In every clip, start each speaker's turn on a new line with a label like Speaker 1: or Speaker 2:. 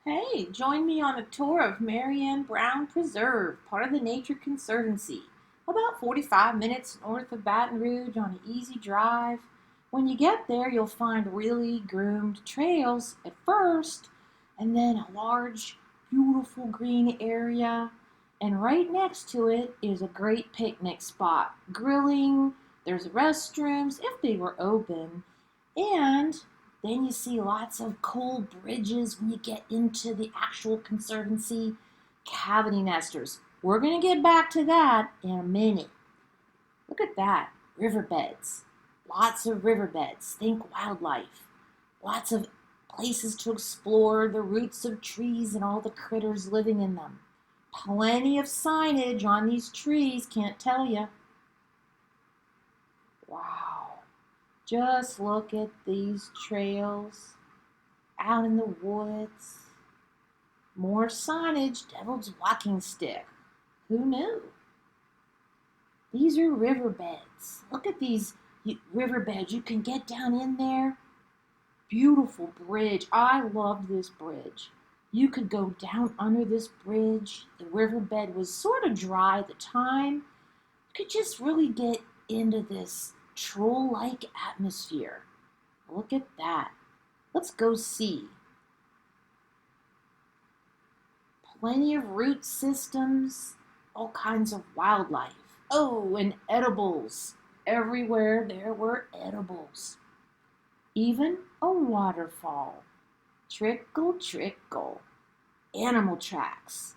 Speaker 1: Hey, join me on a tour of Marianne Brown Preserve, part of the Nature Conservancy. About 45 minutes north of Baton Rouge on an easy drive. When you get there, you'll find really groomed trails at first, and then a large, beautiful green area. And right next to it is a great picnic spot. Grilling, there's restrooms if they were open, and then you see lots of cool bridges when you get into the actual conservancy. Cavity nesters. We're going to get back to that in a minute. Look at that. Riverbeds. Lots of riverbeds. Think wildlife. Lots of places to explore the roots of trees and all the critters living in them. Plenty of signage on these trees, can't tell you. Wow. Just look at these trails out in the woods. More signage, Devil's Walking Stick. Who knew? These are riverbeds. Look at these riverbeds. You can get down in there. Beautiful bridge. I loved this bridge. You could go down under this bridge. The riverbed was sort of dry at the time. You could just really get into this troll-like atmosphere. Look at that. Let's go see. Plenty of root systems, all kinds of wildlife. Oh, and edibles. Everywhere there were edibles. Even a waterfall. Trickle, trickle. Animal tracks.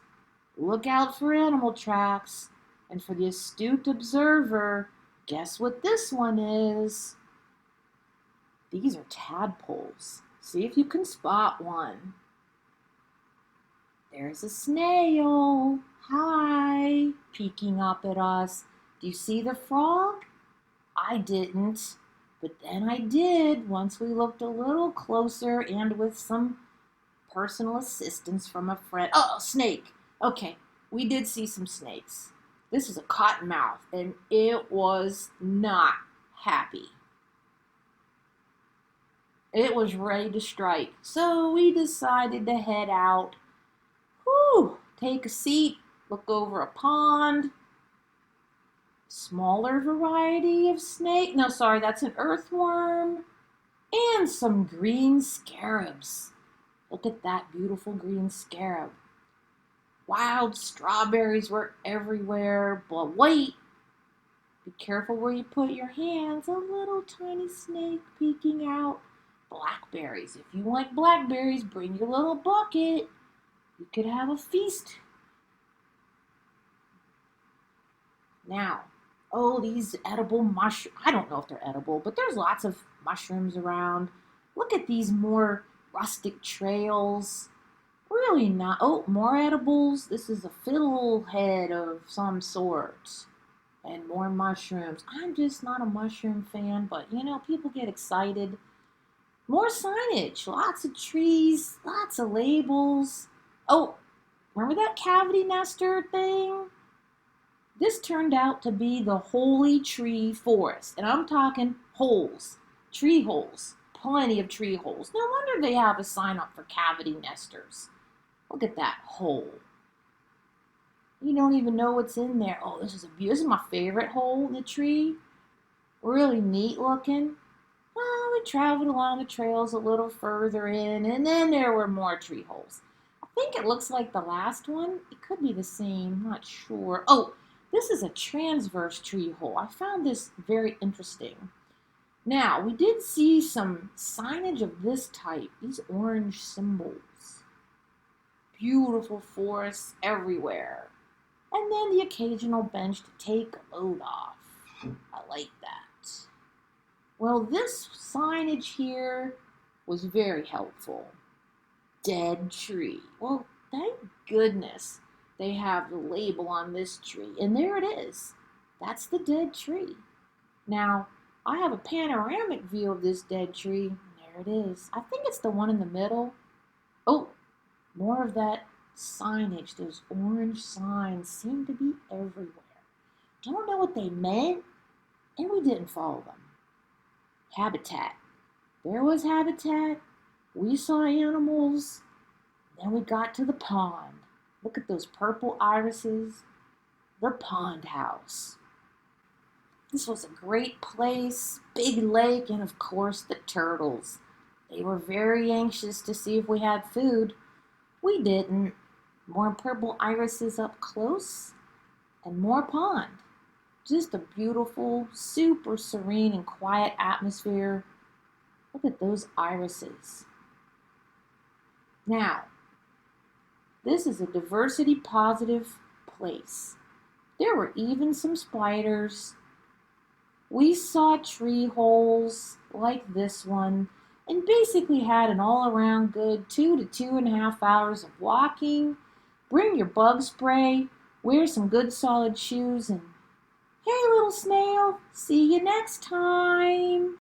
Speaker 1: Look out for animal tracks. And for the astute observer, guess what this one is? These are tadpoles. See if you can spot one. There's a snail. Hi, peeking up at us. Do you see the frog? I didn't, but then I did once we looked a little closer and with some personal assistance from a friend. Oh, snake. Okay, we did see some snakes. This is a cottonmouth, and it was not happy. It was ready to strike, so we decided to head out. Whew, take a seat, look over a pond. Smaller variety of snake. No, sorry, that's an earthworm. And some green scarabs. Look at that beautiful green scarab. Wild strawberries were everywhere, but wait. Be careful where you put your hands. A little tiny snake peeking out. Blackberries. If you like blackberries, bring your little bucket. You could have a feast. Now, oh, these edible mushrooms. I don't know if they're edible, but there's lots of mushrooms around. Look at these more rustic trails. Really not. Oh, more edibles. This is a fiddlehead of some sort. And more mushrooms. I'm just not a mushroom fan, but people get excited. More signage. Lots of trees. Lots of labels. Oh, remember that cavity nester thing? This turned out to be the Holy Tree Forest. And I'm talking holes. Tree holes. Plenty of tree holes. No wonder they have a sign up for cavity nesters. Look at that hole. You don't even know what's in there. Oh, this is my favorite hole in the tree. Really neat looking. Well, we traveled along the trails a little further in, and then there were more tree holes. I think it looks like the last one. It could be the same, I'm not sure. Oh, this is a transverse tree hole. I found this very interesting. Now, we did see some signage of this type, these orange symbols. Beautiful forests everywhere. And then the occasional bench to take a load off. I like that. Well, this signage here was very helpful. Dead tree. Well, thank goodness they have the label on this tree. And there it is. That's the dead tree. Now, I have a panoramic view of this dead tree. There it is. I think it's the one in the middle. Oh, more of that signage. Those orange signs seem to be everywhere. Don't know what they meant, and we didn't follow them. Habitat. There was habitat. We saw animals. Then we got to the pond. Look at those purple irises. The pond house. This was a great place, big lake, and of course the turtles. They were very anxious to see if we had food. We didn't. More purple irises up close and more pond. Just a beautiful, super serene and quiet atmosphere. Look at those irises. Now, this is a diversity positive place. There were even some spiders. We saw tree holes like this one and basically had an all around good 2 to 2.5 hours of walking. Bring your bug spray, wear some good solid shoes, and hey, little snail, see you next time.